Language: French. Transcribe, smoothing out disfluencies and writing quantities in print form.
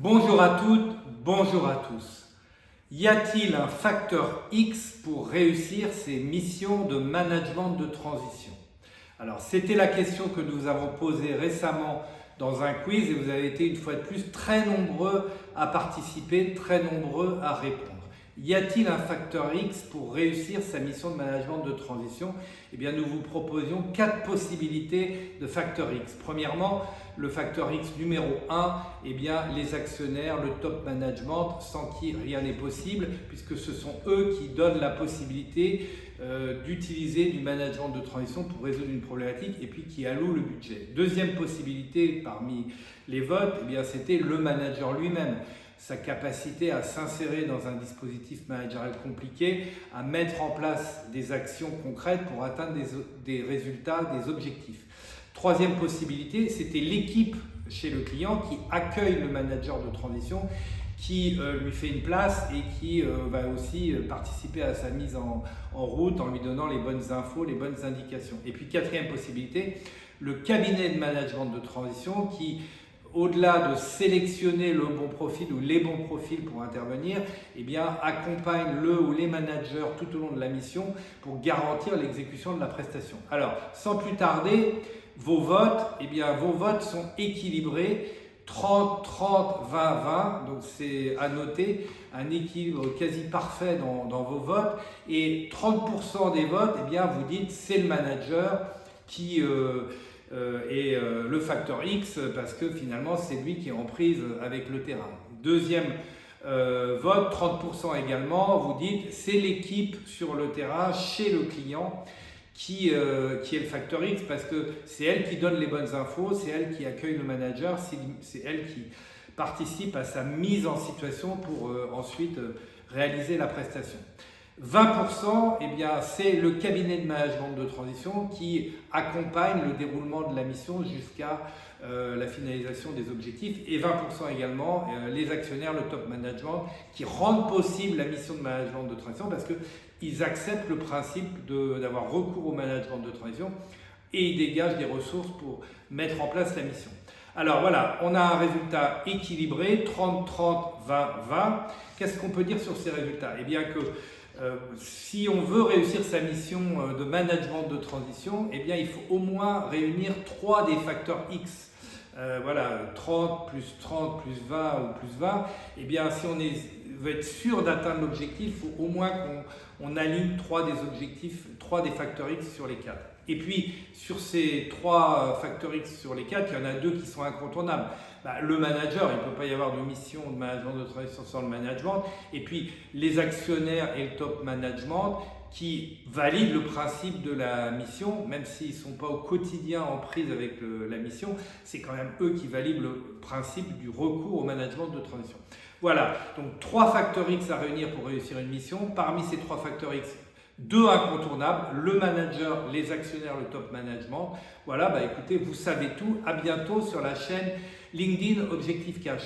Bonjour à toutes, bonjour à tous. Y a-t-il un facteur X pour réussir ces missions de management de transition? Alors, c'était la question que nous avons posée récemment dans un quiz et vous avez été une fois de plus très nombreux à participer, très nombreux à répondre. Y a-t-il un facteur X pour réussir sa mission de management de transition? Eh bien, nous vous proposions 4 possibilités de facteur X. Premièrement, le facteur X numéro 1, eh bien, les actionnaires, le top management, sans qui rien n'est possible, puisque ce sont eux qui donnent la possibilité d'utiliser du management de transition pour résoudre une problématique et puis qui allouent le budget. Deuxième possibilité parmi les votes, eh bien, c'était le manager lui-même. Sa capacité à s'insérer dans un dispositif managérial compliqué, à mettre en place des actions concrètes pour atteindre des résultats, des objectifs. Troisième possibilité, c'était l'équipe chez le client qui accueille le manager de transition, qui lui fait une place et qui va aussi participer à sa mise en route en lui donnant les bonnes infos, les bonnes indications. Et puis quatrième possibilité, le cabinet de management de transition qui, au-delà de sélectionner le bon profil ou les bons profils pour intervenir, eh bien, accompagne le ou les managers tout au long de la mission pour garantir l'exécution de la prestation. Alors, sans plus tarder, vos votes, eh bien, vos votes sont équilibrés. 30, 30, 20, 20, donc c'est à noter, un équilibre quasi parfait dans vos votes. Et 30% des votes, eh bien, vous dites c'est le manager qui est le facteur X parce que finalement c'est lui qui est en prise avec le terrain. Deuxième vote, 30% également, vous dites c'est l'équipe sur le terrain, chez le client, qui est le facteur X parce que c'est elle qui donne les bonnes infos, c'est elle qui accueille le manager, c'est elle qui participe à sa mise en situation pour ensuite réaliser la prestation. 20%, eh bien, c'est le cabinet de management de transition qui accompagne le déroulement de la mission jusqu'à la finalisation des objectifs. Et 20% également, les actionnaires, le top management, qui rendent possible la mission de management de transition parce qu'ils acceptent le principe d'avoir recours au management de transition et ils dégagent des ressources pour mettre en place la mission. Alors voilà, on a un résultat équilibré, 30, 30, 20, 20. Qu'est-ce qu'on peut dire sur ces résultats? Eh bien que si on veut réussir sa mission de management de transition, eh bien, il faut au moins réunir 3 des facteurs X. Voilà, 30 plus 30 plus 20 ou plus 20. Eh bien, si on veut être sûr d'atteindre l'objectif, il faut au moins qu'on aligne 3 des objectifs, 3 des facteurs X sur les 4. Et puis, sur ces 3 facteurs X sur les 4, il y en a 2 qui sont incontournables. Le manager, il ne peut pas y avoir de mission de management de transition sans le management. Et puis, les actionnaires et le top management qui valident le principe de la mission, même s'ils ne sont pas au quotidien en prise avec la mission, c'est quand même eux qui valident le principe du recours au management de transition. Voilà, donc 3 facteurs X à réunir pour réussir une mission. Parmi ces 3 facteurs X, 2 incontournables, le manager, les actionnaires, le top management. Voilà, écoutez, vous savez tout. À bientôt sur la chaîne LinkedIn Objectif Cash.